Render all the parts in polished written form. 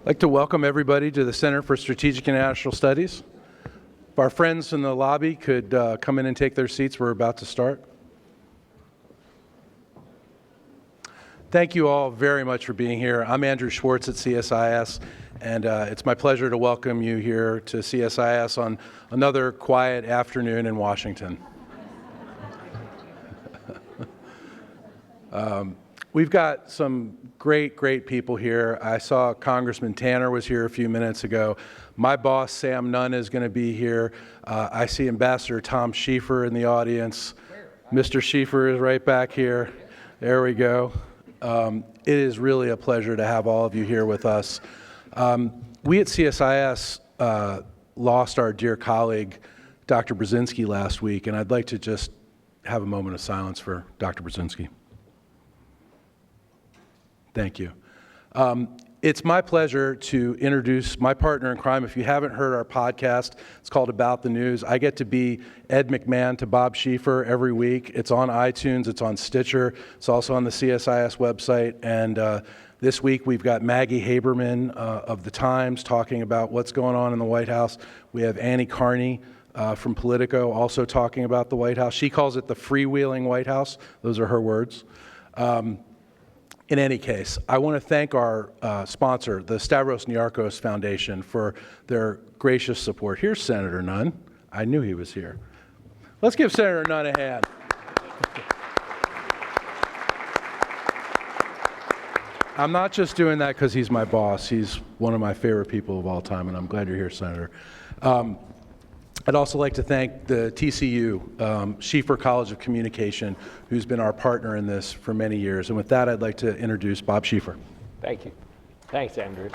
I'd like to welcome everybody to the Center for Strategic International Studies. If our friends in the lobby could come in and take their seats, we're about to start. Thank you all very much for being here. I'm Andrew Schwartz at CSIS, and it's my pleasure to welcome you here to CSIS on another quiet afternoon in Washington. We've got some great people here. I saw Congressman Tanner was here a few minutes ago. My boss, Sam Nunn, is going to be here. I see Ambassador Tom Schieffer in the audience. Mr. Schieffer is right back here. There we go. It is really a pleasure to have all of you here with us. We at CSIS lost our dear colleague, Dr. Brzezinski, last week, and I'd like to just have a moment of silence for Dr. Brzezinski. Thank you. It's my pleasure to introduce my partner in crime. If you haven't heard our podcast, it's called About the News. I get to be Ed McMahon to Bob Schieffer every week. It's on iTunes, it's on Stitcher, it's also on the CSIS website. And this week we've got Maggie Haberman of the Times talking about what's going on in the White House. We have Annie Carney from Politico also talking about the White House. She calls it the freewheeling White House. Those are her words. In any case, I want to thank our sponsor, the Stavros Niarchos Foundation, for their gracious support. Here's Senator Nunn. I knew he was here. Let's give Senator Nunn a hand. I'm not just doing that because he's my boss. He's one of my favorite people of all time, and I'm glad you're here, Senator. I'd also like to thank the TCU, Schieffer College of Communication, who's been our partner in this for many years. And with that, I'd like to introduce Bob Schieffer. Thank you. Thanks, Andrew.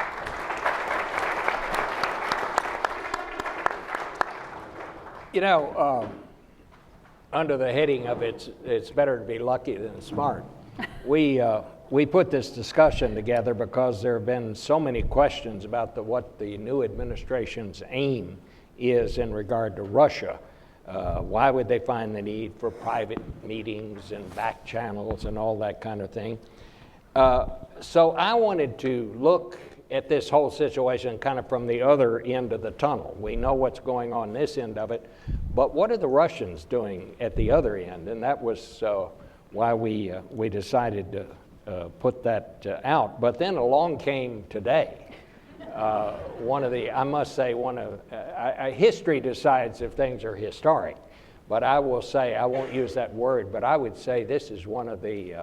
You know, under the heading of it's better to be lucky than smart, we put this discussion together because there have been so many questions about what the new administration's aim is in regard to Russia. Why would they find the need for private meetings and back channels and all that kind of thing? So I wanted to look at this whole situation kind of from the other end of the tunnel. We know what's going on this end of it, but what are the Russians doing at the other end? And that was why we decided to put that out. But then along came today. History decides if things are historic, but I will say, I won't use that word, but I would say this is one of the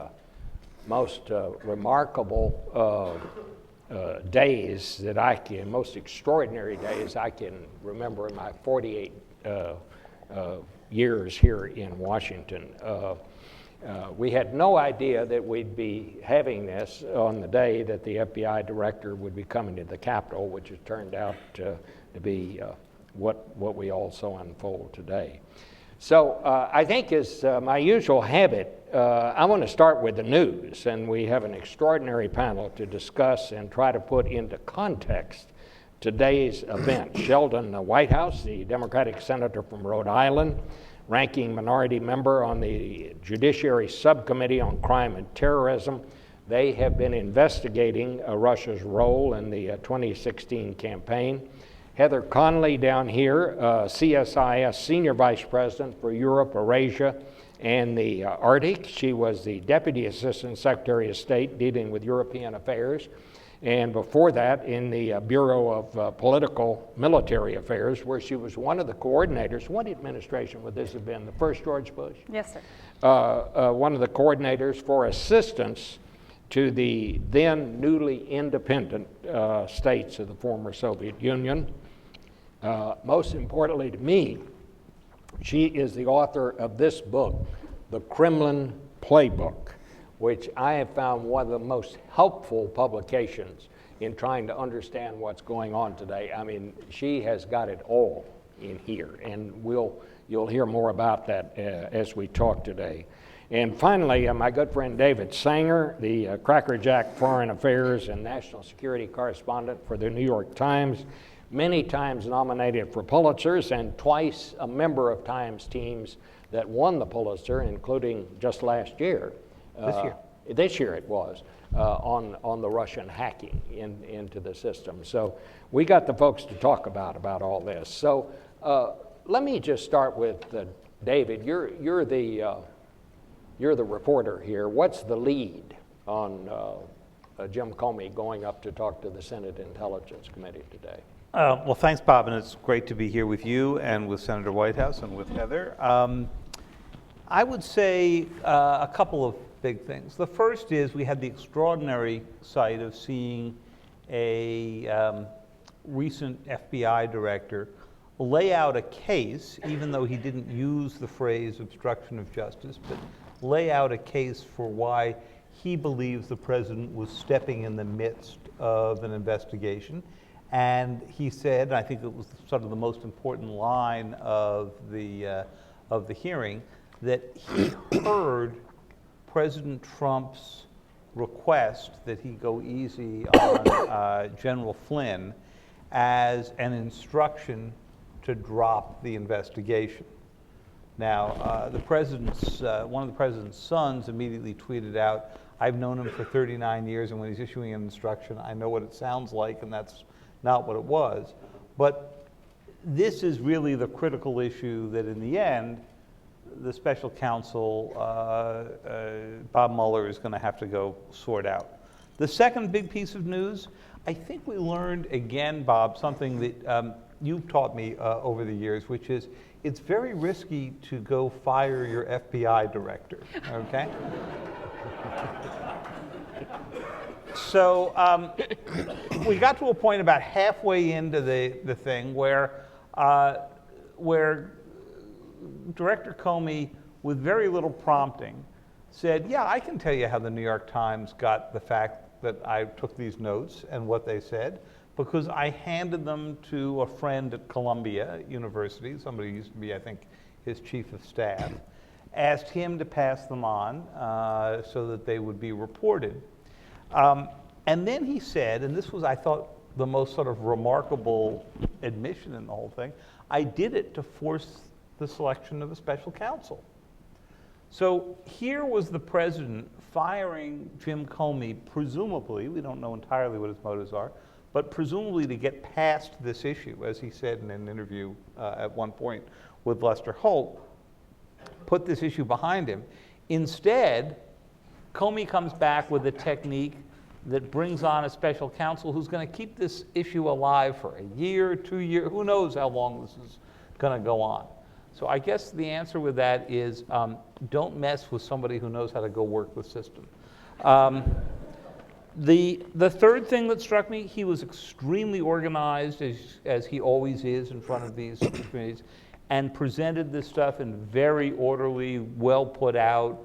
most remarkable days that most extraordinary days I can remember in my 48 years here in Washington. We had no idea that we'd be having this on the day that the FBI director would be coming to the Capitol, which has turned out to be what we all saw unfold today. So I think as my usual habit, I want to start with the news, and we have an extraordinary panel to discuss and try to put into context today's event. Sheldon Whitehouse, the Democratic senator from Rhode Island, ranking minority member on the Judiciary Subcommittee on Crime and Terrorism. They have been investigating Russia's role in the 2016 campaign. Heather Conley down here, CSIS Senior Vice President for Europe, Eurasia, and the Arctic. She was the Deputy Assistant Secretary of State dealing with European affairs. And before that, in the Bureau of Political Military Affairs, where she was one of the coordinators. What administration would this have been? The first George Bush? Yes, sir. One of the coordinators for assistance to the then newly independent states of the former Soviet Union. Most importantly to me, she is the author of this book, The Kremlin Playbook, which I have found one of the most helpful publications in trying to understand what's going on today. I mean, she has got it all in here, and you'll hear more about that as we talk today. And finally, my good friend David Sanger, the crackerjack foreign affairs and national security correspondent for the New York Times, many times nominated for Pulitzers and twice a member of Times teams that won the Pulitzer, including just last year. this year it was, on the Russian hacking into the system. So we got the folks to talk about all this. So let me just start with David. You're the reporter here. What's the lead on Jim Comey going up to talk to the Senate Intelligence Committee today? Well, thanks, Bob, and it's great to be here with you and with Senator Whitehouse and with Heather. I would say a couple of big things. The first is we had the extraordinary sight of seeing a recent FBI director lay out a case, even though he didn't use the phrase obstruction of justice, but lay out a case for why he believes the president was stepping in the midst of an investigation. And he said, and I think it was sort of the most important line of the hearing, that he heard President Trump's request that he go easy on General Flynn as an instruction to drop the investigation. Now, the president's one of the president's sons immediately tweeted out, "I've known him for 39 years, and when he's issuing an instruction, I know what it sounds like," and that's not what it was. But this is really the critical issue that in the end, the special counsel, Bob Mueller, is going to have to go sort out. The second big piece of news, I think we learned again, Bob, something that you've taught me over the years, which is it's very risky to go fire your FBI director, okay? So we got to a point about halfway into the thing where Director Comey, with very little prompting, said, "Yeah, I can tell you how the New York Times got the fact that I took these notes and what they said, because I handed them to a friend at Columbia University, somebody who used to be, I think, his chief of staff, asked him to pass them on so that they would be reported." And then he said, and this was, I thought, the most sort of remarkable admission in the whole thing, "I did it to force the selection of a special counsel." So here was the president firing Jim Comey, presumably, we don't know entirely what his motives are, but presumably to get past this issue, as he said in an interview at one point with Lester Holt, put this issue behind him. Instead, Comey comes back with a technique that brings on a special counsel who's going to keep this issue alive for a year, 2 years, who knows how long this is going to go on. So I guess the answer with that is don't mess with somebody who knows how to go work the system. The third thing that struck me, he was extremely organized, as he always is in front of these committees, and presented this stuff in very orderly, well put out,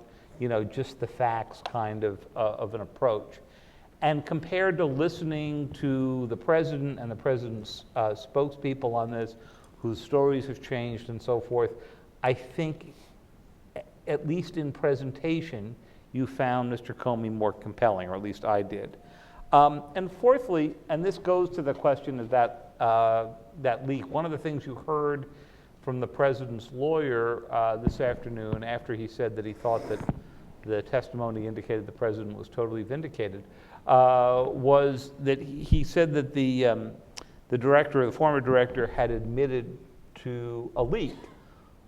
just the facts kind of an approach. And compared to listening to the president and the president's spokespeople on this, whose stories have changed and so forth, I think, at least in presentation, you found Mr. Comey more compelling, or at least I did. And fourthly, and this goes to the question of that leak, one of the things you heard from the president's lawyer this afternoon, after he said that he thought that the testimony indicated the president was totally vindicated, was that he said that the former director, had admitted to a leak.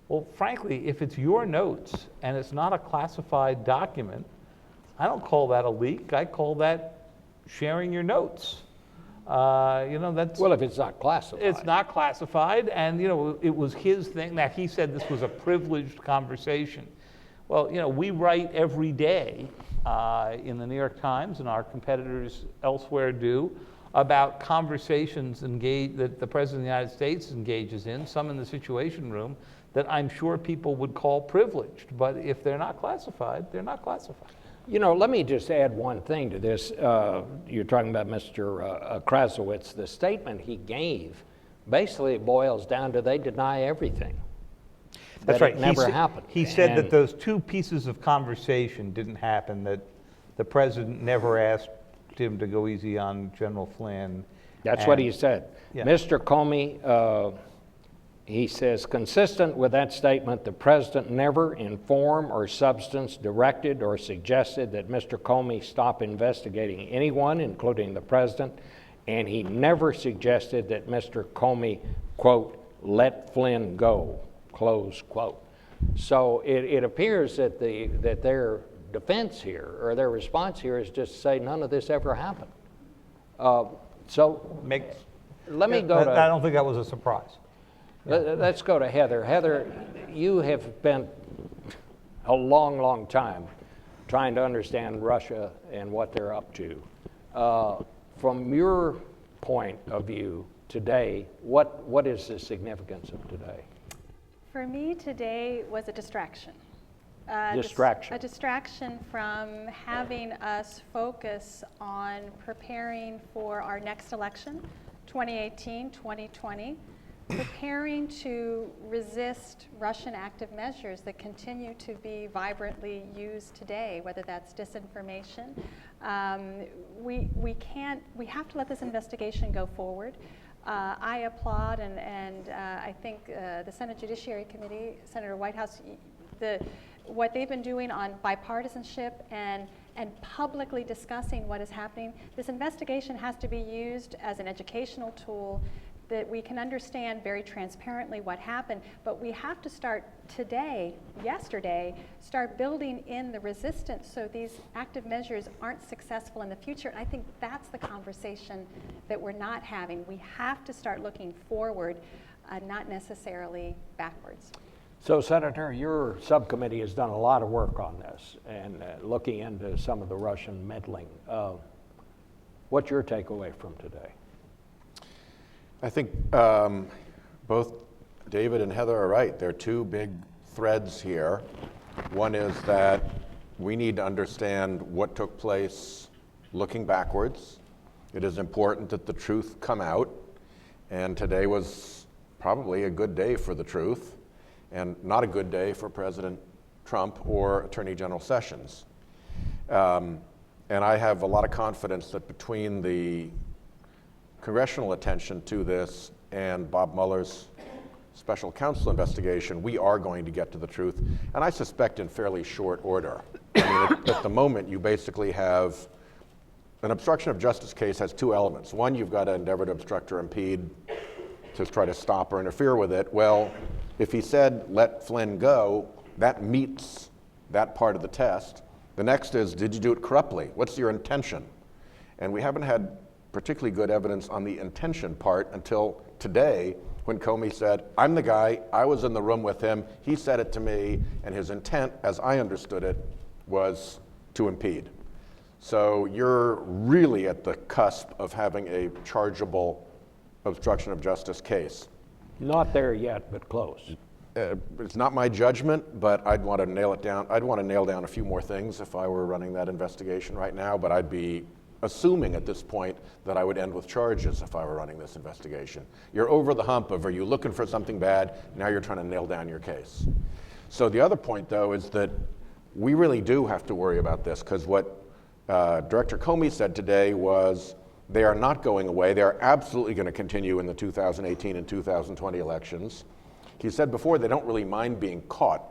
Well, frankly, if it's your notes and it's not a classified document, I don't call that a leak. I call that sharing your notes. That's... Well, if it's not classified. It's not classified, and, it was his thing. Now, he said this was a privileged conversation. Well, we write every day in the New York Times, and our competitors elsewhere do, about conversations that the President of the United States engages in, some in the Situation Room, that I'm sure people would call privileged. But if they're not classified, they're not classified. Let me just add one thing to this. You're talking about Mr. Krasowitz. The statement he gave basically boils down to they deny everything. That's right. It never happened. He said that those two pieces of conversation didn't happen, that the president never asked him to go easy on General Flynn. That's what he said. Yeah. Mr. Comey He says, consistent with that statement, the president never in form or substance directed or suggested that Mr. Comey stop investigating anyone, including the president, and he never suggested that Mr. Comey, quote, let Flynn go, close quote. So it appears that their defense here, or their response here, is just to say none of this ever happened. Let me go to... I don't think that was a surprise. Let's go to Heather. Heather, you have spent a long, long time trying to understand Russia and what they're up to. From your point of view today, what is the significance of today? For me, today was a distraction. Distraction. A distraction from having us focus on preparing for our next election, 2018, 2020. Preparing to resist Russian active measures that continue to be vibrantly used today, whether that's disinformation. We have to let this investigation go forward. I applaud and I think the Senate Judiciary Committee, Senator Whitehouse, what they've been doing on bipartisanship and publicly discussing what is happening. This investigation has to be used as an educational tool that we can understand very transparently what happened, but we have to start yesterday, start building in the resistance so these active measures aren't successful in the future. And I think that's the conversation that we're not having. We have to start looking forward, not necessarily backwards. So, Senator, your subcommittee has done a lot of work on this and looking into some of the Russian meddling. What's your takeaway from today? I think both David and Heather are right. There are two big threads here. One is that we need to understand what took place looking backwards. It is important that the truth come out, and today was probably a good day for the truth, and not a good day for President Trump or Attorney General Sessions. And I have a lot of confidence that between the congressional attention to this and Bob Mueller's special counsel investigation, we are going to get to the truth, and I suspect in fairly short order. I mean, at the moment, you basically have an obstruction of justice case has two elements. One, you've got to endeavor to obstruct or impede to try to stop or interfere with it. Well, if he said, let Flynn go, that meets that part of the test. The next is, did you do it corruptly? What's your intention? And we haven't had particularly good evidence on the intention part until today, when Comey said, I'm the guy, I was in the room with him, he said it to me, and his intent, as I understood it, was to impede. So you're really at the cusp of having a chargeable obstruction of justice case. Not there yet, but close. It's not my judgment, but I'd want to nail it down. I'd want to nail down a few more things if I were running that investigation right now, but I'd be assuming at this point that I would end with charges if I were running this investigation. You're over the hump of, are you looking for something bad? Now you're trying to nail down your case. So the other point, though, is that we really do have to worry about this, because what Director Comey said today was they are not going away. They are absolutely going to continue in the 2018 and 2020 elections. He said before they don't really mind being caught,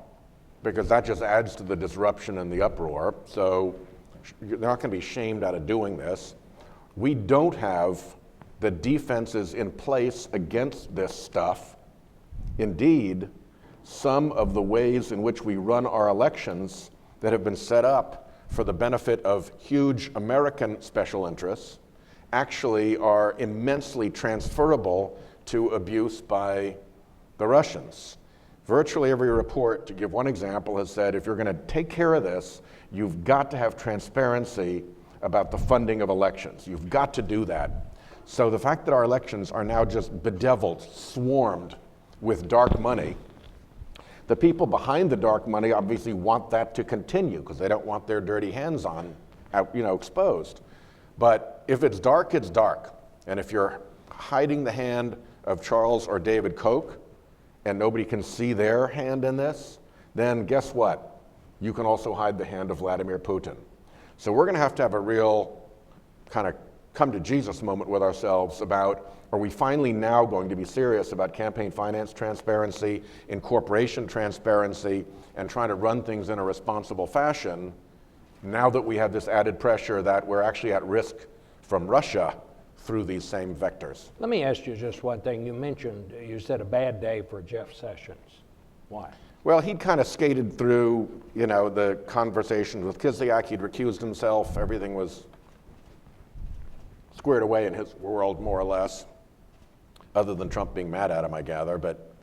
because that just adds to the disruption and the uproar. So they're not going to be shamed out of doing this. We don't have the defenses in place against this stuff. Indeed, some of the ways in which we run our elections that have been set up for the benefit of huge American special interests actually are immensely transferable to abuse by the Russians. Virtually every report, to give one example, has said if you're going to take care of this, you've got to have transparency about the funding of elections. You've got to do that. So the fact that our elections are now just bedeviled, swarmed with dark money, the people behind the dark money obviously want that to continue because they don't want their dirty hands exposed. But if it's dark, it's dark. And if you're hiding the hand of Charles or David Koch, and nobody can see their hand in this, then guess what? You can also hide the hand of Vladimir Putin. So we're going to have a real kind of come to Jesus moment with ourselves about, are we finally now going to be serious about campaign finance transparency, incorporation transparency, and trying to run things in a responsible fashion, now that we have this added pressure that we're actually at risk from Russia through these same vectors? Let me ask you just one thing. You said a bad day for Jeff Sessions. Why? Well, he'd kind of skated through, the conversations with Kislyak. He'd recused himself. Everything was squared away in his world, more or less, other than Trump being mad at him, I gather. But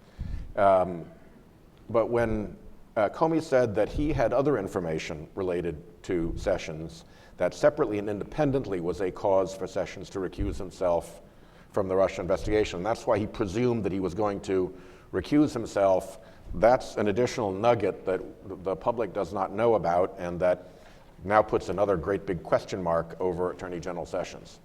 when Comey said that he had other information related to Sessions that separately and independently was a cause for Sessions to recuse himself from the Russia investigation, that's why he presumed that he was going to recuse himself. That's an additional nugget that the public does not know about, and that now puts another great big question mark over Attorney General Sessions.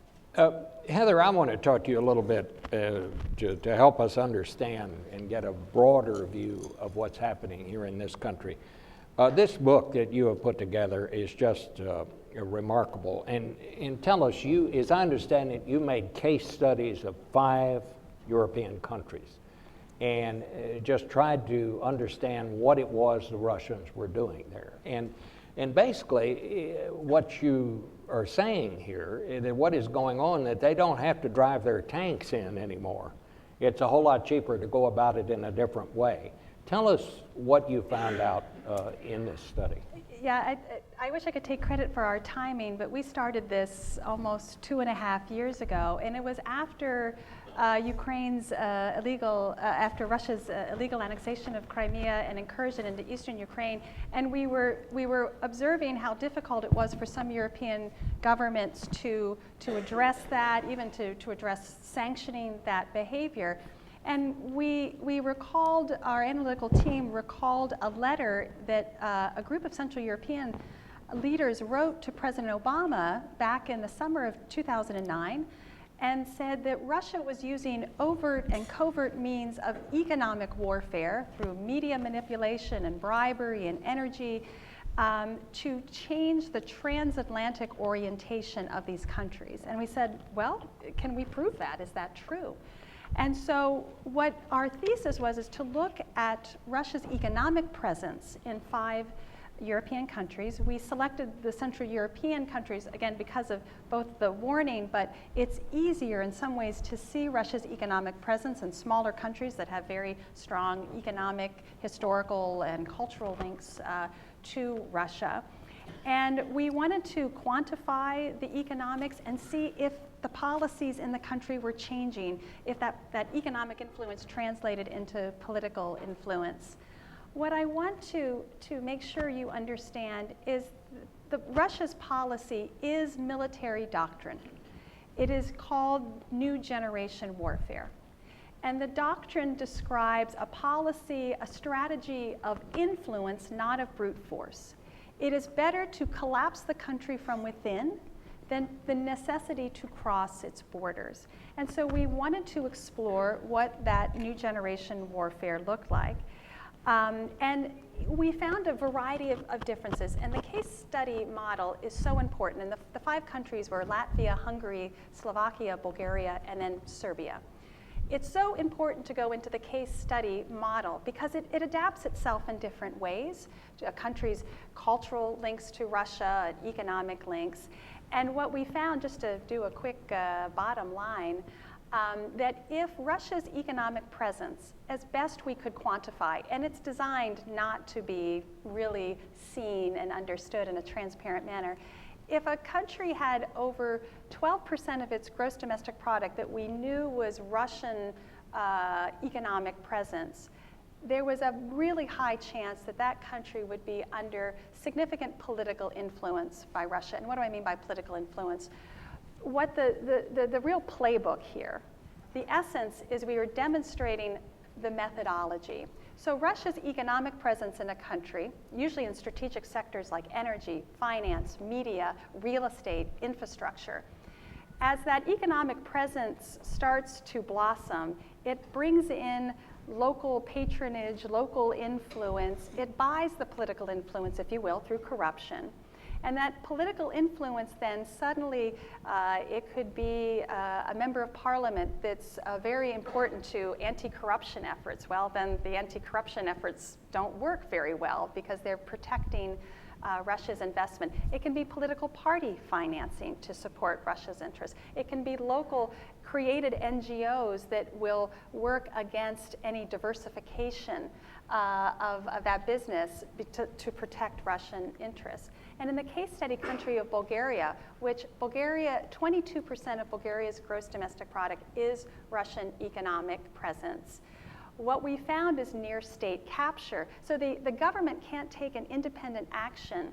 Heather, I want to talk to you a little bit to help us understand and get a broader view of what's happening here in this country. This book that you have put together is just remarkable. And tell us, as I understand it, you made case studies of 5 European countries and just tried to understand what it was the Russians were doing there. And basically, what you are saying here is that what is going on, that they don't have to drive their tanks in anymore. It's a whole lot cheaper to go about it in a different way. Tell us what you found out in this study. Yeah, I wish I could take credit for our timing, but we started this almost 2.5 years ago, and it was after after Russia's illegal annexation of Crimea and incursion into eastern Ukraine, and we were observing how difficult it was for some European governments to address that, even to address sanctioning that behavior. And we recalled, our analytical team recalled a letter that a group of Central European leaders wrote to President Obama back in the summer of 2009, and said that Russia was using overt and covert means of economic warfare through media manipulation and bribery and energy to change the transatlantic orientation of these countries. And we said, well, can we prove that? Is that true? And so what our thesis was is to look at Russia's economic presence in 5 European countries. We selected the Central European countries, again, because of both the warning, but it's easier in some ways to see Russia's economic presence in smaller countries that have very strong economic, historical, and cultural links to Russia. And we wanted to quantify the economics and see if the policies in the country were changing, if that economic influence translated into political influence. What I want to make sure you understand is Russia's policy is military doctrine. It is called New Generation Warfare. And the doctrine describes a policy, a strategy of influence, not of brute force. It is better to collapse the country from within than the necessity to cross its borders. And so we wanted to explore what that new generation warfare looked like. And we found a variety of differences. And the case study model is so important. And the 5 countries were Latvia, Hungary, Slovakia, Bulgaria, and then Serbia. It's so important to go into the case study model because it adapts itself in different ways to a country's cultural links to Russia, and economic links. And what we found, just to do a quick bottom line, that if Russia's economic presence, as best we could quantify, and it's designed not to be really seen and understood in a transparent manner, if a country had over 12% of its gross domestic product that we knew was Russian economic presence, there was a really high chance that that country would be under significant political influence by Russia. And what do I mean by political influence? What the real playbook here, the essence is we were demonstrating the methodology. So Russia's economic presence in a country, usually in strategic sectors like energy, finance, media, real estate, infrastructure, as that economic presence starts to blossom, it brings in local patronage, local influence. It buys the political influence, if you will, through corruption. And that political influence then suddenly, it could be a member of parliament that's very important to anti-corruption efforts. Well, then the anti-corruption efforts don't work very well because they're protecting Russia's investment. It can be political party financing to support Russia's interests. It can be local created NGOs that will work against any diversification of that business to protect Russian interests. And in the case study country of Bulgaria, 22% of Bulgaria's gross domestic product is Russian economic presence. What we found is near state capture. So the government can't take an independent action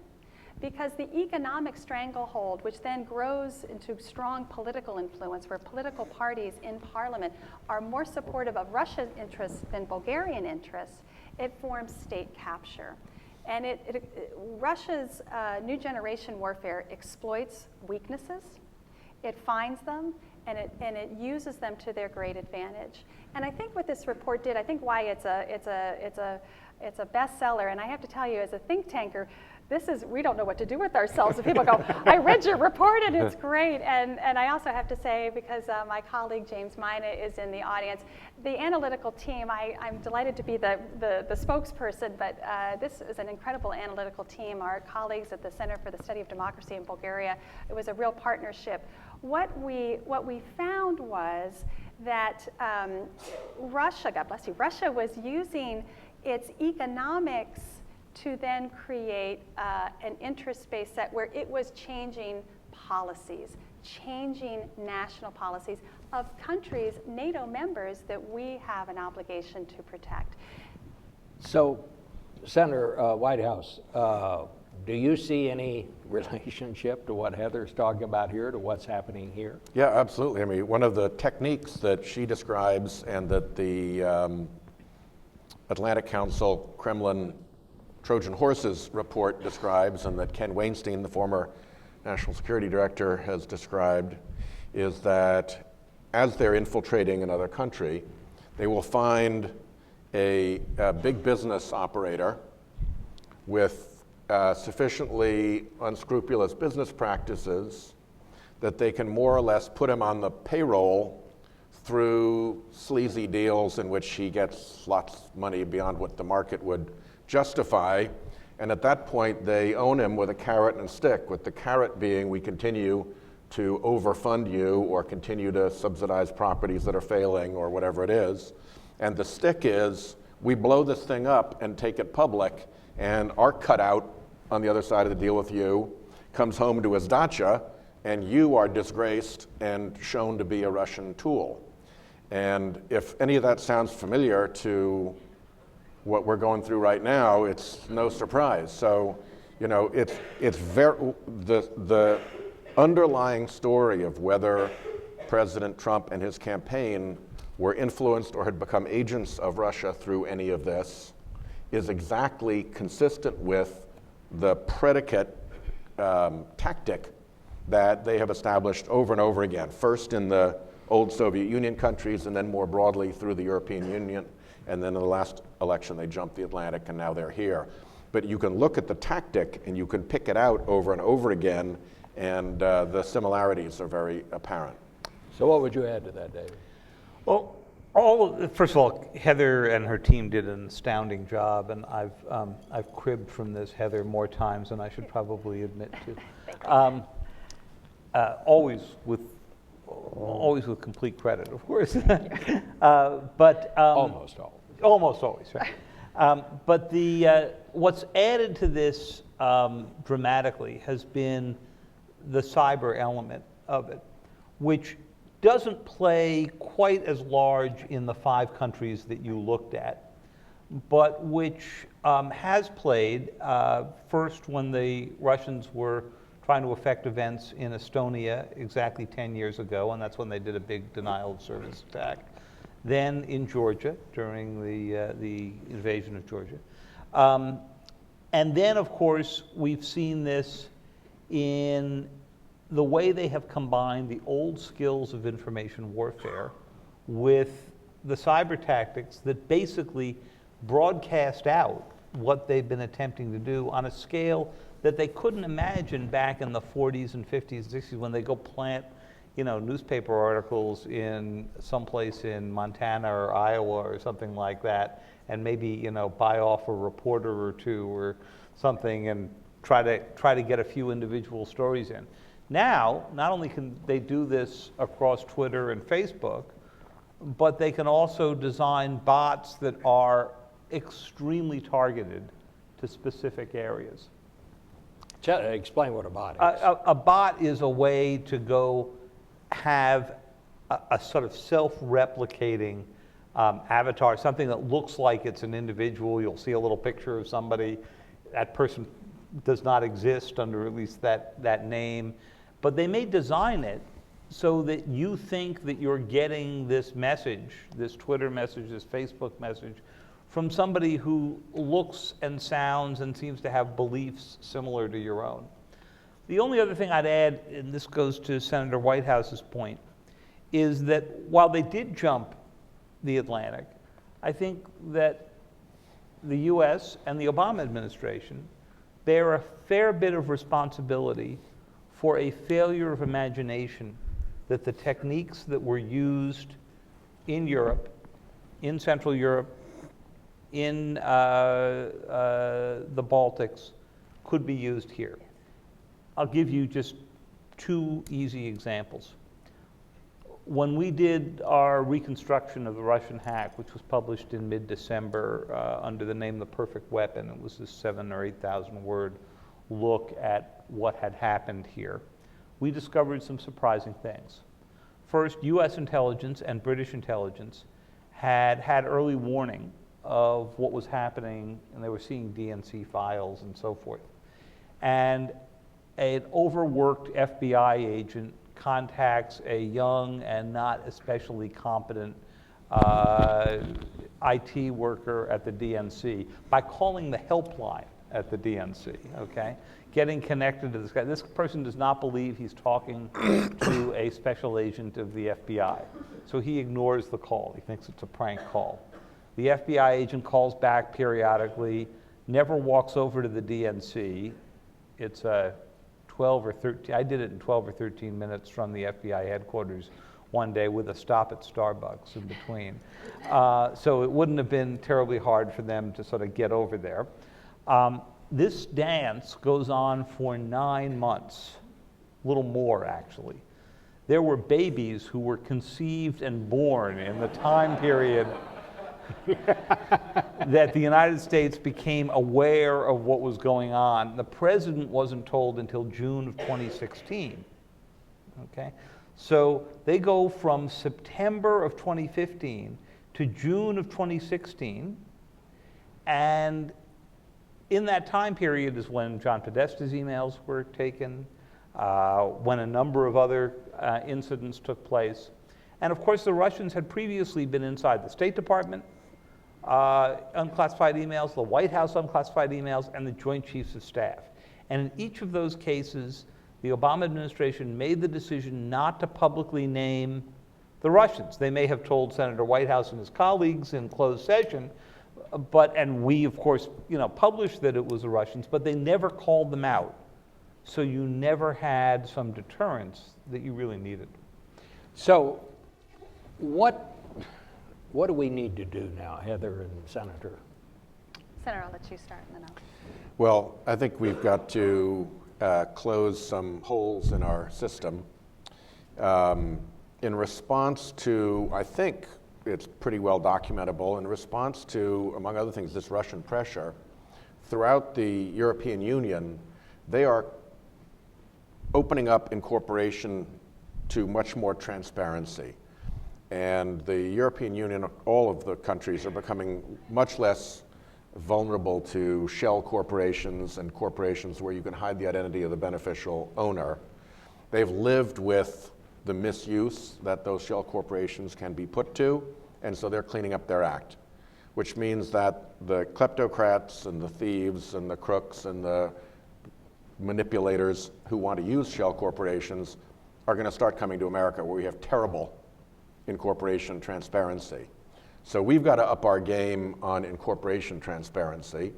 because the economic stranglehold, which then grows into strong political influence, where political parties in parliament are more supportive of Russia's interests than Bulgarian interests, it forms state capture. And Russia's new generation warfare exploits weaknesses, it finds them, and it uses them to their great advantage. And I think what this report did, I think why it's a bestseller, and I have to tell you, as a think tanker, we don't know what to do with ourselves. If people go, I read your report and it's great. And I also have to say, because my colleague James Mina is in the audience, the analytical team, I'm delighted to be the spokesperson, but this is an incredible analytical team. Our colleagues at the Center for the Study of Democracy in Bulgaria, it was a real partnership. What we found was that Russia, God bless you, Russia was using its economics to then create an interest-based set where it was changing policies, changing national policies of countries, NATO members, that we have an obligation to protect. So, Senator Whitehouse, do you see any relationship to what Heather's talking about here to what's happening here? Yeah, absolutely. I mean, one of the techniques that she describes and that the Atlantic Council Kremlin Trojan Horses report describes, and that Ken Weinstein, the former National Security Director, has described, is that as they're infiltrating another country, they will find a big business operator with sufficiently unscrupulous business practices that they can more or less put him on the payroll through sleazy deals in which he gets lots of money beyond what the market would justify, and at that point they own him with a carrot and stick, with the carrot being we continue to overfund you or continue to subsidize properties that are failing or whatever it is, and the stick is we blow this thing up and take it public, and our cutout on the other side of the deal with you comes home to his dacha, and you are disgraced and shown to be a Russian tool. And if any of that sounds familiar to what we're going through right now, it's no surprise. So, you know, it's very, the underlying story of whether President Trump and his campaign were influenced or had become agents of Russia through any of this is exactly consistent with the predicate tactic that they have established over and over again, first in the old Soviet Union countries and then more broadly through the European Union. And then in the last election, they jumped the Atlantic, and now they're here. But you can look at the tactic, and you can pick it out over and over again, and the similarities are very apparent. So what would you add to that, David? Well, first of all, Heather and her team did an astounding job, and I've cribbed from this, Heather, more times than I should probably admit to. Always with complete credit, of course. But Almost always. Almost always, right? But what's added to this dramatically has been the cyber element of it, which doesn't play quite as large in the 5 countries that you looked at, but which has played first when the Russians were trying to affect events in Estonia exactly 10 years ago, and that's when they did a big denial of service attack. Then in Georgia, during the invasion of Georgia. And then, of course, we've seen this in the way they have combined the old skills of information warfare with the cyber tactics that basically broadcast out what they've been attempting to do on a scale that they couldn't imagine back in the 40s and 50s and 60s when they go plant, newspaper articles in someplace in Montana or Iowa or something like that, and maybe, buy off a reporter or two or something and try to get a few individual stories in. Now, not only can they do this across Twitter and Facebook, but they can also design bots that are extremely targeted to specific areas. Explain what a bot is. A bot is a way to go have a sort of self-replicating avatar, something that looks like it's an individual. You'll see a little picture of somebody. That person does not exist under at least that name. But they may design it so that you think that you're getting this message, this Twitter message, this Facebook message, from somebody who looks and sounds and seems to have beliefs similar to your own. The only other thing I'd add, and this goes to Senator Whitehouse's point, is that while they did jump the Atlantic, I think that the US and the Obama administration bear a fair bit of responsibility for a failure of imagination that the techniques that were used in Europe, in Central Europe, in the Baltics, could be used here. I'll give you just two easy examples. When we did our reconstruction of the Russian hack, which was published in mid-December under the name The Perfect Weapon, it was this 7,000 or 8,000 word look at what had happened here, we discovered some surprising things. First, US intelligence and British intelligence had early warning of what was happening, and they were seeing DNC files and so forth. And an overworked FBI agent contacts a young and not especially competent IT worker at the DNC by calling the helpline at the DNC, okay? Getting connected to this guy. This person does not believe he's talking to a special agent of the FBI. So he ignores the call. He thinks it's a prank call. The FBI agent calls back periodically, never walks over to the DNC. It's a 12 or 13, I did it in 12 or 13 minutes from the FBI headquarters one day with a stop at Starbucks in between. So it wouldn't have been terribly hard for them to sort of get over there. This dance goes on for 9 months, a little more actually. There were babies who were conceived and born in the time period that the United States became aware of what was going on. The president wasn't told until June of 2016, okay? So they go from September of 2015 to June of 2016, and in that time period is when John Podesta's emails were taken, when a number of other incidents took place. And of course, the Russians had previously been inside the State Department, unclassified emails, the White House unclassified emails, and the Joint Chiefs of Staff. And in each of those cases, the Obama administration made the decision not to publicly name the Russians. They may have told Senator Whitehouse and his colleagues in closed session, and we, of course, published that it was the Russians, but they never called them out. So you never had some deterrence that you really needed. So what do we need to do now, Heather and Senator? Senator, I'll let you start and then I'll. Well, I think we've got to close some holes in our system. In response to, I think it's pretty well documentable, in response to, among other things, this Russian pressure, throughout the European Union, they are opening up incorporation to much more transparency. And the European Union, all of the countries, are becoming much less vulnerable to shell corporations and corporations where you can hide the identity of the beneficial owner. They've lived with the misuse that those shell corporations can be put to, and so they're cleaning up their act, which means that the kleptocrats and the thieves and the crooks and the manipulators who want to use shell corporations are going to start coming to America, where we have terrible incorporation transparency. So we've got to up our game on incorporation transparency.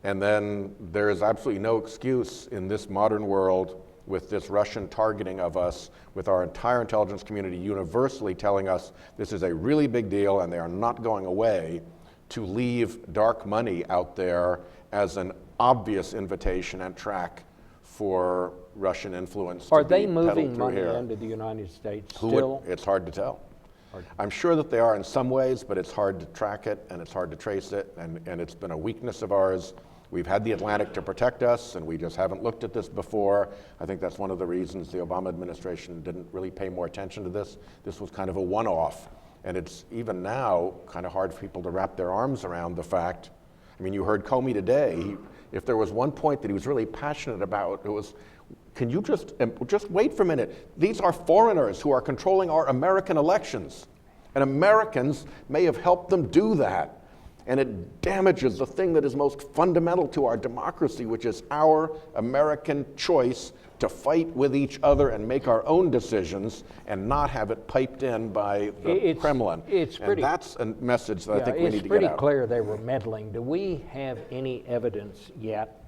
And then there is absolutely no excuse in this modern world with this Russian targeting of us, with our entire intelligence community universally telling us this is a really big deal and they are not going away, to leave dark money out there as an obvious invitation and track for Russian influence Are to they be moving peddled through money here. into the United States Who still? would, it's hard to tell. I'm sure that they are in some ways, but it's hard to track it and it's hard to trace it, and it's been a weakness of ours. We've had the Atlantic to protect us, and we just haven't looked at this before. I think that's one of the reasons the Obama administration didn't really pay more attention to this. This was kind of a one-off, and it's even now kind of hard for people to wrap their arms around the fact. I mean, you heard Comey today. If there was one point that he was really passionate about, it was, can you just wait for a minute? These are foreigners who are controlling our American elections, and Americans may have helped them do that. And it damages the thing that is most fundamental to our democracy, which is our American choice to fight with each other and make our own decisions and not have it piped in by the Kremlin. And that's a message that I think we need to get out. It's pretty clear they were meddling. Do we have any evidence yet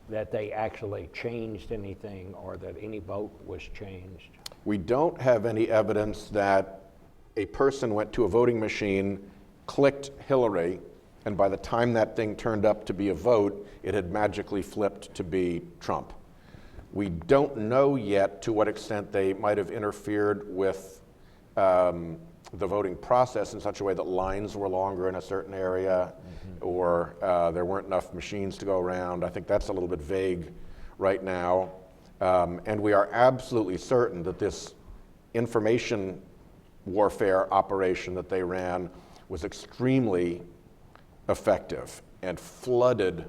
that they actually changed anything or that any vote was changed? We don't have any evidence that a person went to a voting machine, clicked Hillary, and by the time that thing turned up to be a vote, it had magically flipped to be Trump. We don't know yet to what extent they might have interfered with the voting process in such a way that lines were longer in a certain area, or there weren't enough machines to go around. I think that's a little bit vague right now. And we are absolutely certain that this information warfare operation that they ran was extremely effective and flooded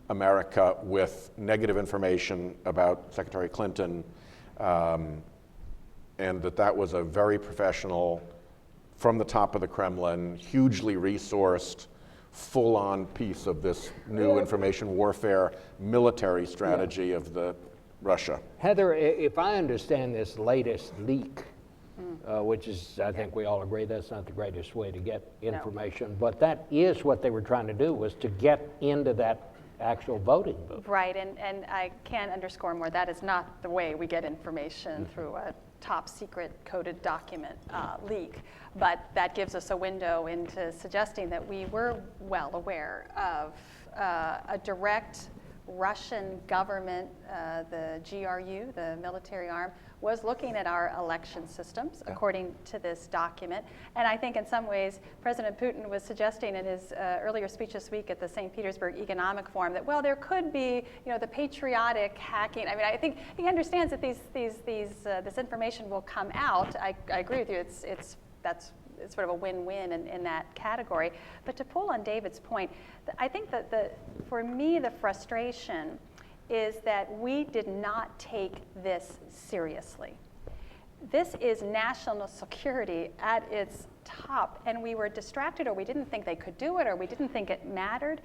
America with negative information about Secretary Clinton, and that was a very professional, from the top of the Kremlin, hugely resourced, full-on piece of this new information warfare military strategy of the Russia. Heather, if I understand this latest leak, which is, I think we all agree, that's not the greatest way to get information, but that is what they were trying to do, was to get into that actual voting booth. Right, and I can't underscore more, that is not the way we get information through a top secret coded document leak, but that gives us a window into suggesting that we were well aware of a direct Russian government, the GRU, the military arm, was looking at our election systems, according to this document. And I think in some ways, President Putin was suggesting in his earlier speech this week at the St. Petersburg Economic Forum that, well, there could be, the patriotic hacking. I mean, I think he understands that this information will come out. I agree with you. It's sort of a win-win in that category. But to pull on David's point, I think that for me, the frustration is that we did not take this seriously. This is national security at its top, and we were distracted, or we didn't think they could do it, or we didn't think it mattered.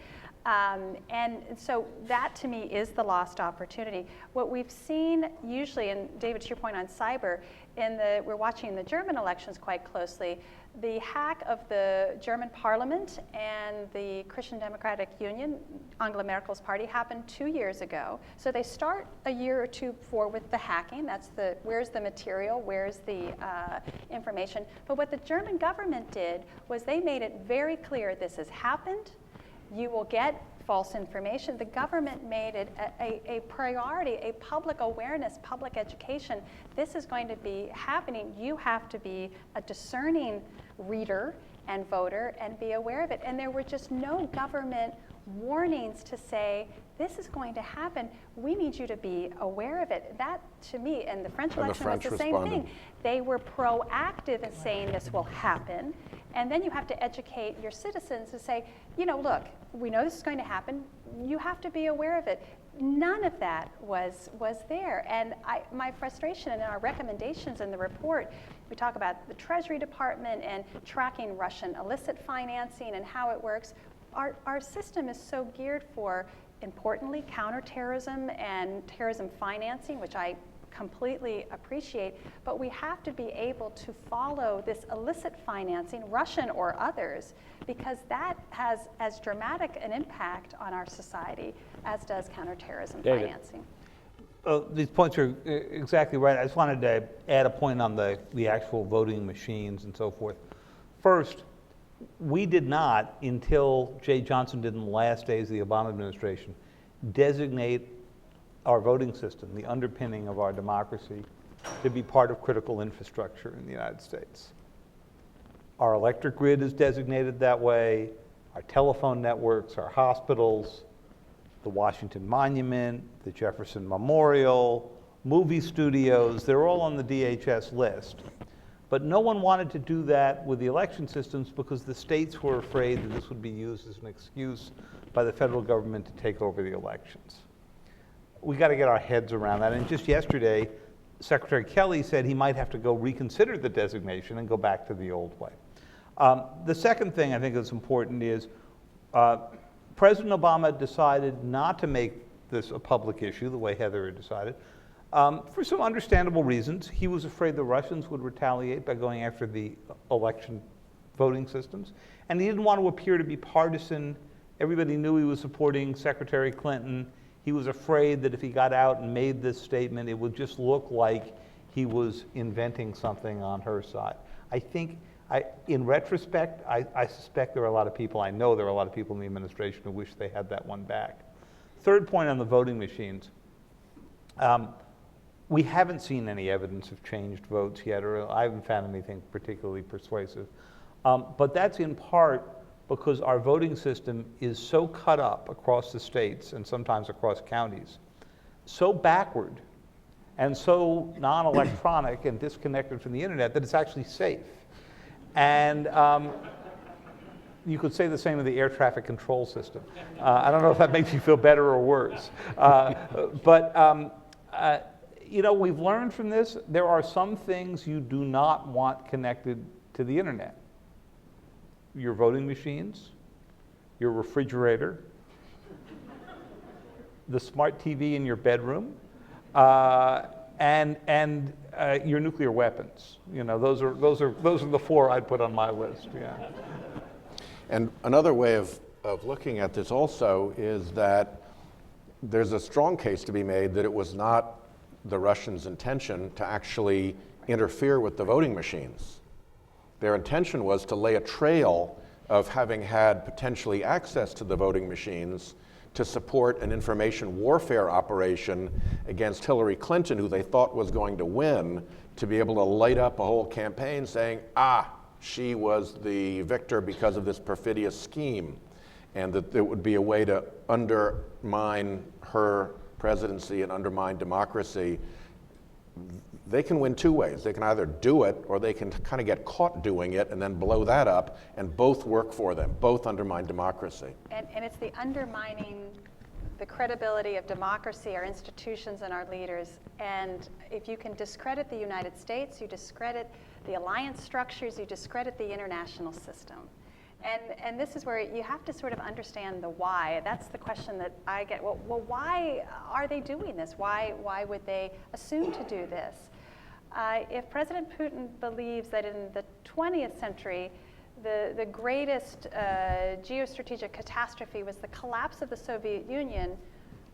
And so that, to me, is the lost opportunity. What we've seen usually, and David, to your point on cyber, we're watching the German elections quite closely. The hack of the German parliament and the Christian Democratic Union, Angela Merkel's party, happened 2 years ago. So they start a year or two before with the hacking. That's where's the material, where's the information. But what the German government did was they made it very clear this has happened. You will get false information. The government made it a priority, a public awareness, public education. This is going to be happening. You have to be a discerning reader and voter and be aware of it. And there were just no government warnings to say, this is going to happen. We need you to be aware of it. That, to me, and the French election was the same thing. They were proactive in saying this will happen. And then you have to educate your citizens to say, look, we know this is going to happen. You have to be aware of it. None of that was there. And my frustration and our recommendations in the report, we talk about the Treasury Department and tracking Russian illicit financing and how it works. Our system is so geared for, importantly, counterterrorism and terrorism financing, which I completely appreciate, but we have to be able to follow this illicit financing, Russian or others, because that has as dramatic an impact on our society as does counterterrorism David. financing. These points are exactly right. I just wanted to add a point on the actual voting machines and so forth. First, we did not, until Jay Johnson did in the last days of the Obama administration, designate our voting system, the underpinning of our democracy, to be part of critical infrastructure in the United States. Our electric grid is designated that way, our telephone networks, our hospitals, the Washington Monument, the Jefferson Memorial, movie studios, they're all on the DHS list. But no one wanted to do that with the election systems because the states were afraid that this would be used as an excuse by the federal government to take over the elections. We got to get our heads around that. And just yesterday, Secretary Kelly said he might have to go reconsider the designation and go back to the old way. The second thing I think that's important is President Obama decided not to make this a public issue the way Heather had decided. For some understandable reasons. He was afraid the Russians would retaliate by going after the election voting systems. And he didn't want to appear to be partisan. Everybody knew he was supporting Secretary Clinton. He was afraid that if he got out and made this statement, it would just look like he was inventing something on her side. I think, in retrospect, I suspect there are a lot of people, I know there are a lot of people in the administration who wish they had that one back. Third point on the voting machines. We haven't seen any evidence of changed votes yet, or I haven't found anything particularly persuasive. But that's in part because our voting system is so cut up across the states and sometimes across counties, so backward and so non-electronic and disconnected from the internet that it's actually safe. And you could say the same of the air traffic control system. I don't know if that makes you feel better or worse. You know, we've learned from this, there are some things you do not want connected to the internet. Your voting machines, your refrigerator, the smart TV in your bedroom, and your nuclear weapons. You know, those are the four I'd put on my list. Yeah. And another way of looking at this also is that there's a strong case to be made that it was not the Russians' intention to actually interfere with the voting machines. Their intention was to lay a trail of having had potentially access to the voting machines to support an information warfare operation against Hillary Clinton, who they thought was going to win, to be able to light up a whole campaign saying, she was the victor because of this perfidious scheme, and that it would be a way to undermine her presidency and undermine democracy. They can win two ways. They can either do it or they can kind of get caught doing it and then blow that up, and both work for them. Both undermine democracy. And it's the undermining the credibility of democracy, our institutions, and our leaders. And if you can discredit the United States, you discredit the alliance structures, you discredit the international system. And this is where you have to sort of understand the why. That's the question that I get. Well, why are they doing this? Why would they assume to do this? If President Putin believes that in the 20th century, the greatest geostrategic catastrophe was the collapse of the Soviet Union,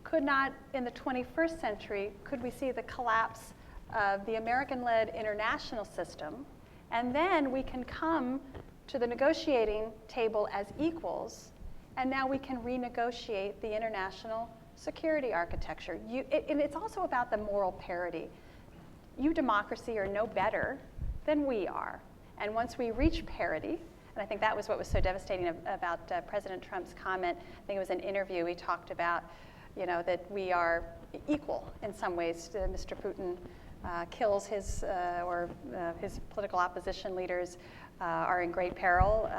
could not, in the 21st century, could we see the collapse of the American-led international system? And then we can come to the negotiating table as equals, and now we can renegotiate the international security architecture. And it's also about the moral parity. You, democracy, are no better than we are. And once we reach parity, and I think that was what was so devastating about President Trump's comment. I think it was an interview. He talked about, that we are equal in some ways. Mr. Putin kills his political opposition leaders are in great peril.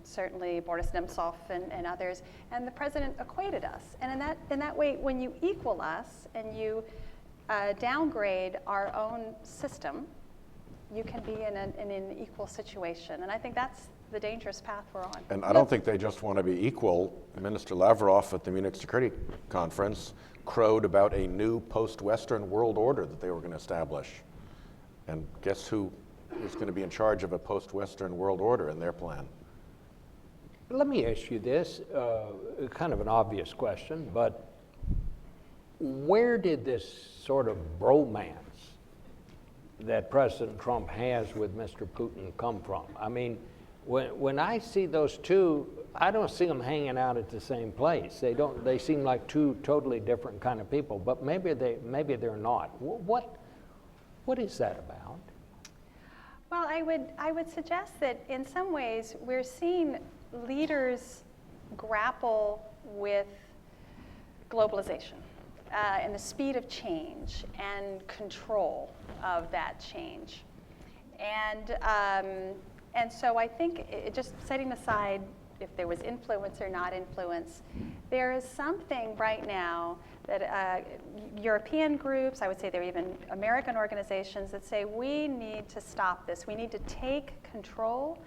Certainly Boris Nemtsov and others. And the president equated us. And in that way, when you equal us and you downgrade our own system, you can be in an equal situation. And I think that's the dangerous path we're on. And I don't think they just want to be equal. Minister Lavrov at the Munich Security Conference crowed about a new post-Western world order that they were going to establish. And guess who is going to be in charge of a post-Western world order in their plan? Let me ask you this, kind of an obvious question, but where did this sort of bromance that President Trump has with Mr. Putin come from? I mean, when I see those two, I don't see them hanging out at the same place. They seem like two totally different kind of people, but maybe they're not. What is that about? Well, I would suggest that in some ways we're seeing leaders grapple with globalization and the speed of change and control of that change. And so I think just setting aside if there was influence or not influence, there is something right now that European groups, I would say there are even American organizations that say we need to stop this. We need to take control.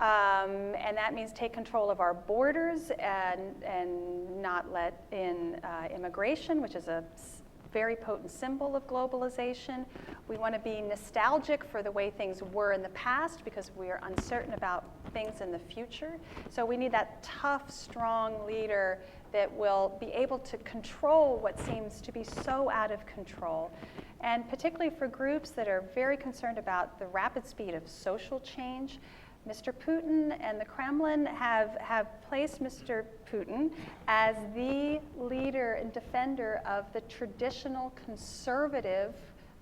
And that means take control of our borders and not let in immigration, which is a very potent symbol of globalization. We want to be nostalgic for the way things were in the past because we are uncertain about things in the future. So we need that tough, strong leader that will be able to control what seems to be so out of control. And particularly for groups that are very concerned about the rapid speed of social change, Mr. Putin and the Kremlin have placed Mr. Putin as the leader and defender of the traditional conservative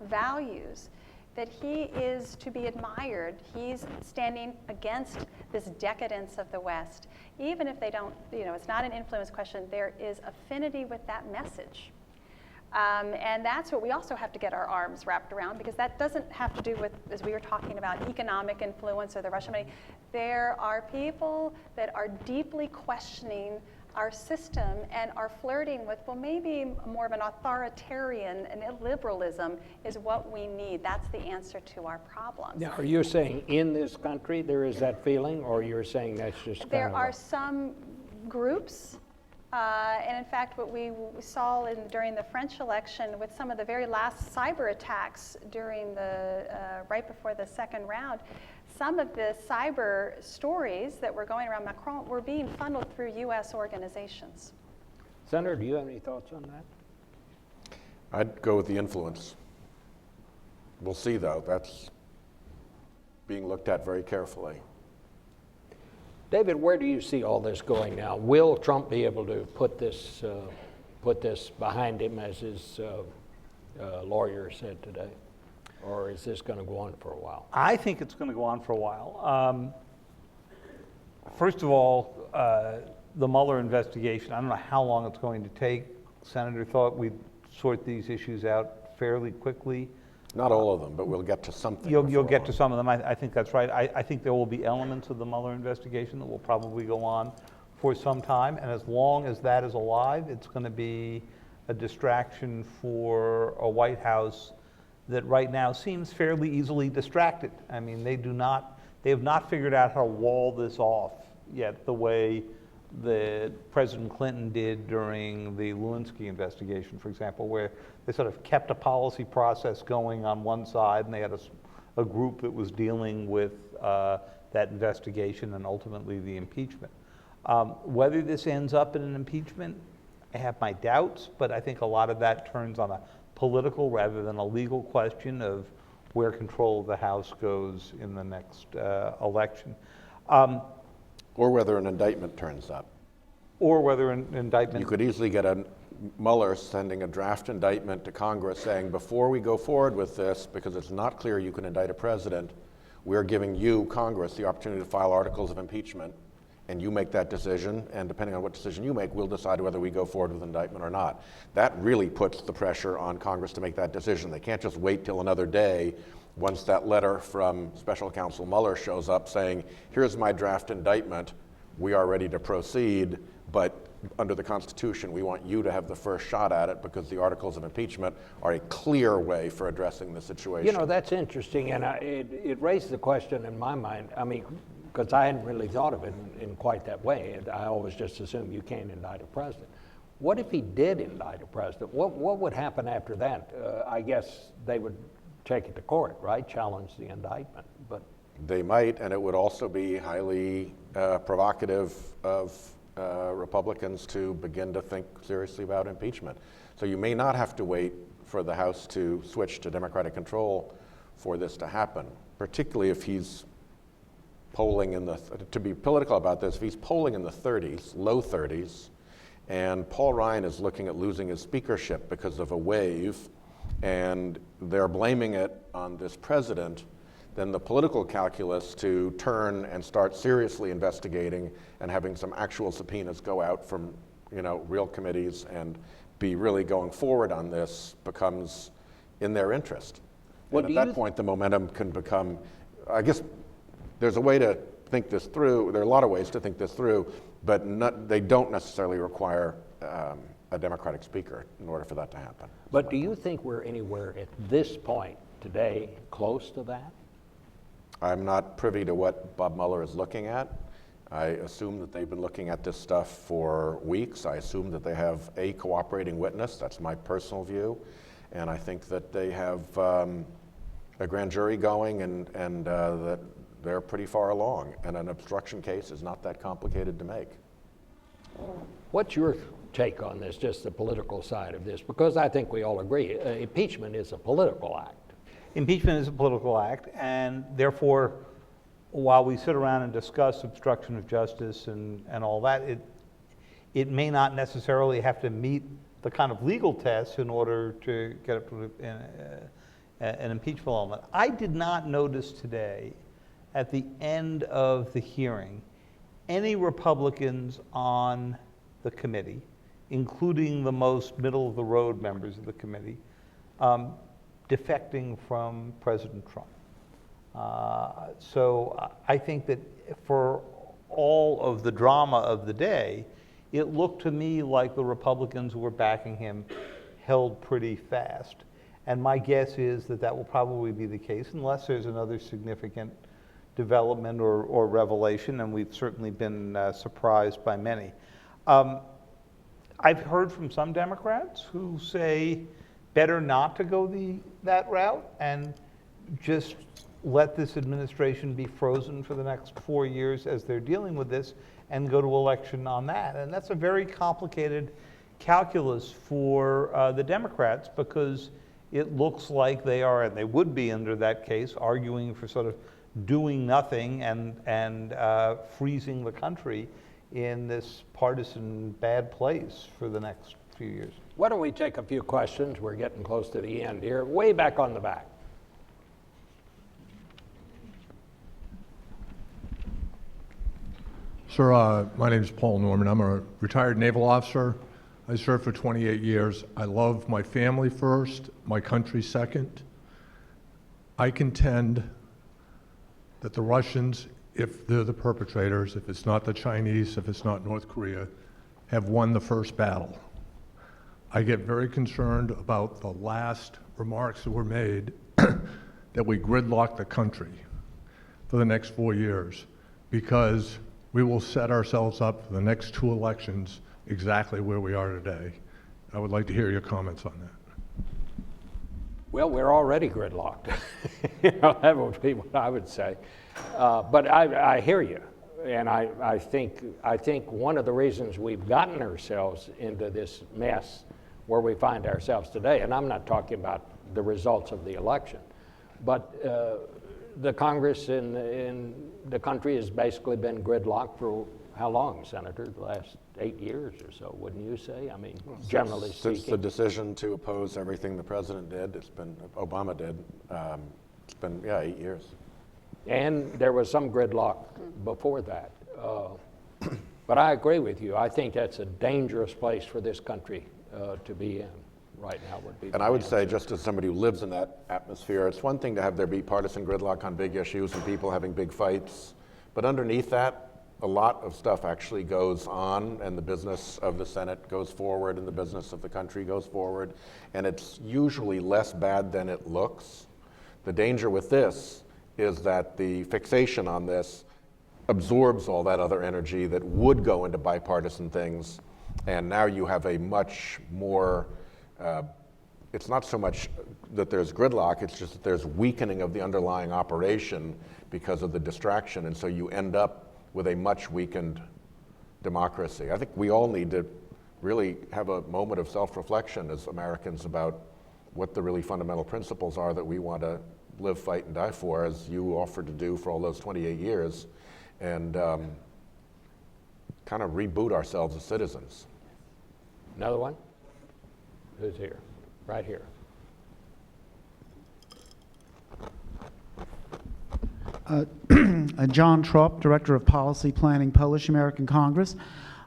values, that he is to be admired. He's standing against this decadence of the West. Even if they don't, it's not an influence question, there is affinity with that message. And that's what we also have to get our arms wrapped around, because that doesn't have to do with, as we were talking about, economic influence or the Russian money. There are people that are deeply questioning our system and are flirting with, well, maybe more of an authoritarian and illiberalism is what we need. That's the answer to our problems. Now, are you saying in this country there is that feeling, or you're saying that's just There are some groups. And in fact, what we saw during the French election with some of the very last cyber attacks during right before the second round, some of the cyber stories that were going around Macron were being funneled through U.S. organizations. Senator, do you have any thoughts on that? I'd go with the influence. We'll see, though. That's being looked at very carefully. David, where do you see all this going now? Will Trump be able to put this behind him, as his lawyer said today? Or is this going to go on for a while? I think it's going to go on for a while. First of all, the Mueller investigation, I don't know how long it's going to take. Senator thought we'd sort these issues out fairly quickly. Not all of them, but we'll get to something. You'll get to some of them. I think that's right. I think there will be elements of the Mueller investigation that will probably go on for some time. And as long as that is alive, it's going to be a distraction for a White House that right now seems fairly easily distracted. I mean, they have not figured out how to wall this off yet the way that President Clinton did during the Lewinsky investigation, for example, where they sort of kept a policy process going on one side, and they had a group that was dealing with that investigation and ultimately the impeachment. Whether this ends up in an impeachment, I have my doubts, but I think a lot of that turns on a political rather than a legal question of where control of the House goes in the next election. Or whether an indictment turns up. Or whether an indictment... You could easily get a Mueller sending a draft indictment to Congress saying, before we go forward with this, because it's not clear you can indict a president, we're giving you, Congress, the opportunity to file articles of impeachment, and you make that decision, and depending on what decision you make, we'll decide whether we go forward with indictment or not. That really puts the pressure on Congress to make that decision. They can't just wait till another day once that letter from Special Counsel Mueller shows up saying, here's my draft indictment, we are ready to proceed, but under the Constitution, we want you to have the first shot at it because the articles of impeachment are a clear way for addressing the situation. You know, that's interesting, and it raised the question in my mind, I mean, because I hadn't really thought of it in quite that way. I always just assumed you can't indict a president. What if he did indict a president? What would happen after that? I guess they would take it to court, right? Challenge the indictment. But they might, and it would also be highly provocative of Republicans to begin to think seriously about impeachment. So you may not have to wait for the House to switch to Democratic control for this to happen, particularly if he's polling in the, to be political about this, if he's polling in the 30s, low 30s, and Paul Ryan is looking at losing his speakership because of a wave, and they're blaming it on this president, then the political calculus to turn and start seriously investigating and having some actual subpoenas go out from, you know, real committees and be really going forward on this becomes in their interest. Well, and at that point, the momentum can become, I guess there's a way to think this through. There are a lot of ways to think this through, but they don't necessarily require a Democratic speaker in order for that to happen. do you think we're anywhere at this point today close to that? I'm not privy to what Bob Mueller is looking at. I assume that they've been looking at this stuff for weeks. I assume that they have a cooperating witness. That's my personal view. And I think that they have a grand jury going and that they're pretty far along. And an obstruction case is not that complicated to make. What's your take on this, just the political side of this? Because I think we all agree, impeachment is a political act. Impeachment is a political act, and therefore, while we sit around and discuss obstruction of justice and all that, it may not necessarily have to meet the kind of legal tests in order to get up to an impeachable element. I did not notice today, at the end of the hearing, any Republicans on the committee, including the most middle-of-the-road members of the committee, defecting from President Trump. So I think that for all of the drama of the day, it looked to me like the Republicans who were backing him held pretty fast. And my guess is that that will probably be the case unless there's another significant development or revelation, and we've certainly been surprised by many. I've heard from some Democrats who say better not to go that route and just let this administration be frozen for the next 4 years as they're dealing with this and go to election on that. And that's a very complicated calculus for the Democrats because it looks like they are, and they would be under that case, arguing for sort of doing nothing and freezing the country in this partisan bad place for the next few years. Why don't we take a few questions? We're getting close to the end here. Way back on the back. Sir, my name is Paul Norman. I'm a retired naval officer. I served for 28 years. I love my family first, my country second. I contend that the Russians, if they're the perpetrators, if it's not the Chinese, if it's not North Korea, have won the first battle. I get very concerned about the last remarks that were made that we gridlock the country for the next 4 years because we will set ourselves up for the next 2 elections exactly where we are today. I would like to hear your comments on that. Well, we're already gridlocked. That would be what I would say. But I hear you. And I think one of the reasons we've gotten ourselves into this mess where we find ourselves today, and I'm not talking about the results of the election, but the Congress in the country has basically been gridlocked for how long, Senator? The last 8 years or so, wouldn't you say? I mean, generally speaking. Since the decision to oppose everything the president did, Obama did, it's been, 8 years. And there was some gridlock before that. But I agree with you. I think that's a dangerous place for this country to be in right now. And I would say, just as somebody who lives in that atmosphere, it's one thing to have there be partisan gridlock on big issues and people having big fights, but underneath that, a lot of stuff actually goes on, and the business of the Senate goes forward, and the business of the country goes forward, and it's usually less bad than it looks. The danger with this is that the fixation on this absorbs all that other energy that would go into bipartisan things, and now you have a much more, it's not so much that there's gridlock, it's just that there's weakening of the underlying operation because of the distraction, and so you end up with a much weakened democracy. I think we all need to really have a moment of self-reflection as Americans about what the really fundamental principles are that we want to live, fight, and die for, as you offered to do for all those 28 years, and kind of reboot ourselves as citizens. Another one? Who's here? Right here. John Trop, Director of Policy Planning, Polish American Congress.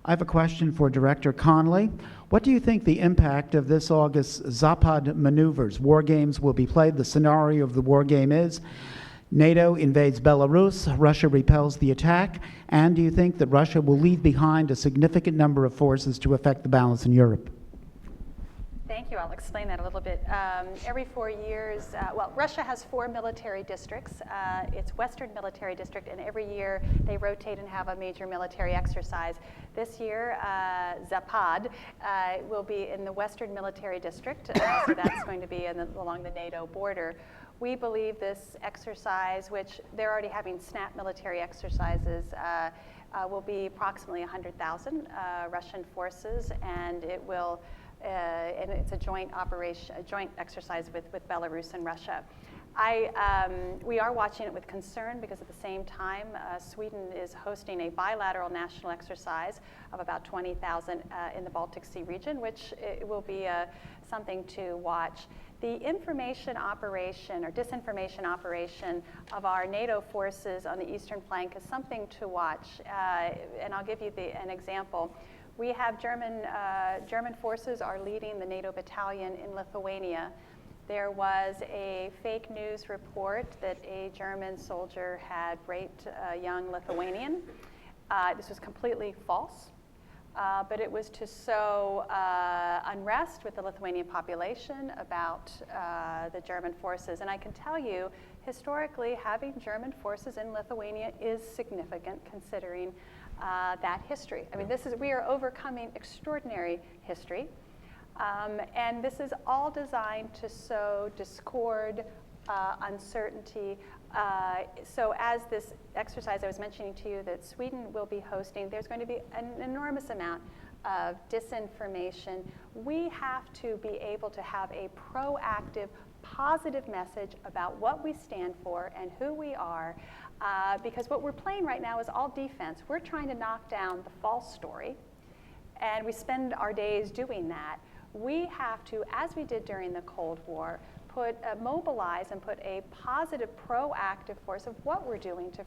I have a question for Director Conley. What do you think the impact of this August's Zapad maneuvers? War games will be played. The scenario of the war game is NATO invades Belarus, Russia repels the attack, and do you think that Russia will leave behind a significant number of forces to affect the balance in Europe? Thank you. I'll explain that a little bit. Every 4 years, well, Russia has 4 military districts. It's Western Military District, and every year they rotate and have a major military exercise. This year, Zapad will be in the Western Military District, so that's going to be along the NATO border. We believe this exercise, which they're already having snap military exercises, will be approximately 100,000 Russian forces, and it will. And it's a joint operation, a joint exercise with Belarus and Russia. We are watching it with concern because at the same time, Sweden is hosting a bilateral national exercise of about 20,000 in the Baltic Sea region, which it will be something to watch. The information operation or disinformation operation of our NATO forces on the eastern flank is something to watch, and I'll give you an example. We have German forces are leading the NATO battalion in Lithuania. There was a fake news report that a German soldier had raped a young Lithuanian. This was completely false, but it was to sow unrest with the Lithuanian population about the German forces. And I can tell you, historically, having German forces in Lithuania is significant considering that history. I mean, we are overcoming extraordinary history, and this is all designed to sow discord, uncertainty. So as this exercise I was mentioning to you that Sweden will be hosting, there's going to be an enormous amount of disinformation. We have to be able to have a proactive, positive message about what we stand for and who we are. Because what we're playing right now is all defense. We're trying to knock down the false story, and we spend our days doing that. We have to, as we did during the Cold War, mobilize and put a positive, proactive force of what we're doing to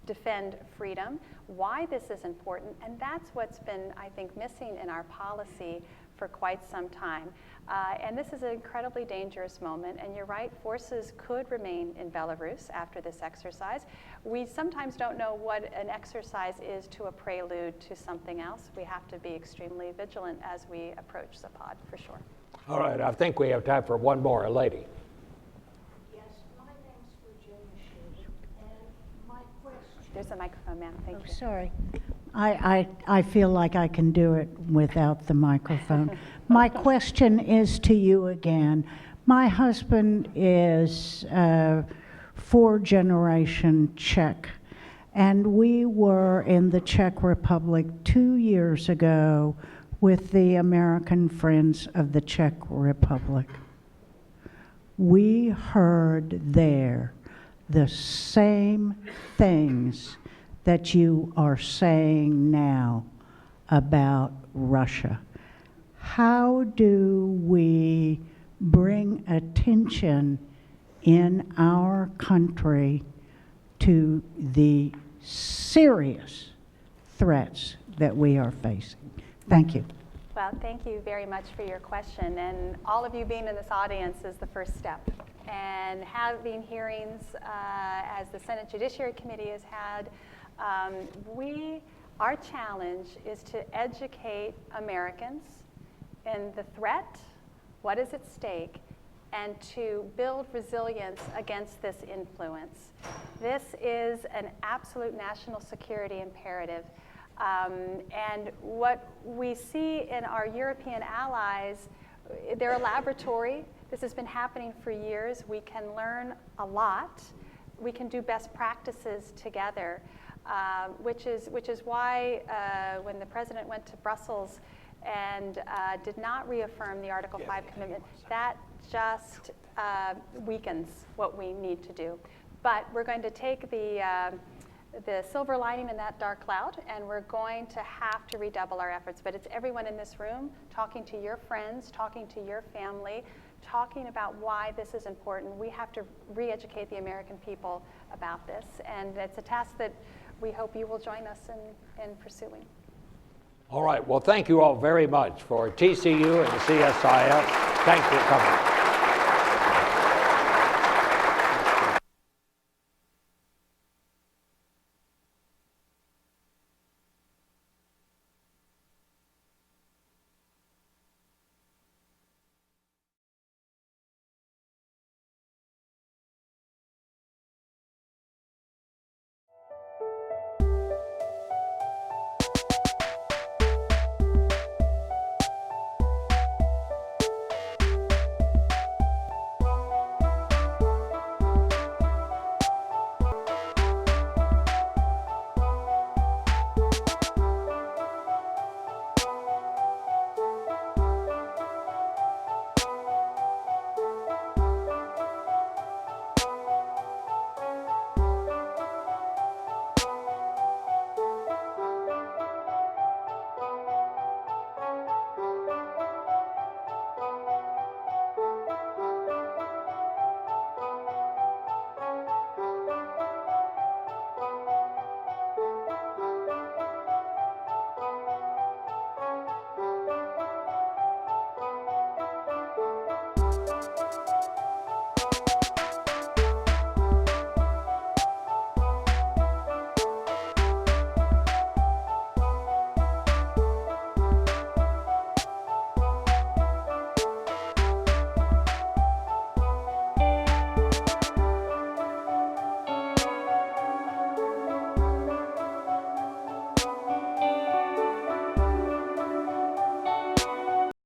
defend freedom, why this is important, and that's what's been, I think, missing in our policy for quite some time. And this is an incredibly dangerous moment, and you're right, forces could remain in Belarus after this exercise. We sometimes don't know what an exercise is to a prelude to something else. We have to be extremely vigilant as we approach Zapad, for sure. All right, I think we have time for one more, a lady. Yes, my name's Virginia Shea, and my question... There's a microphone, ma'am, thank you. Sorry. I feel like I can do it without the microphone. My question is to you again. My husband is 4th-generation Czech, and we were in the Czech Republic 2 years ago with the American Friends of the Czech Republic. We heard there the same things that you are saying now about Russia. How do we bring attention in our country to the serious threats that we are facing? Thank you. Well, thank you very much for your question. And all of you being in this audience is the first step. And having hearings, as the Senate Judiciary Committee has had, Our challenge is to educate Americans in the threat, what is at stake, and to build resilience against this influence. This is an absolute national security imperative. And what we see in our European allies, they're a laboratory. This has been happening for years. We can learn a lot. We can do best practices together, which is why when the president went to Brussels and did not reaffirm the Article 5 commitment, that just weakens what we need to do. But we're going to take the silver lining in that dark cloud, and we're going to have to redouble our efforts. But it's everyone in this room talking to your friends, talking to your family, talking about why this is important. We have to re-educate the American people about this, and it's a task that we hope you will join us in pursuing. All right, well, thank you all very much for TCU and the CSIS. Thanks for coming.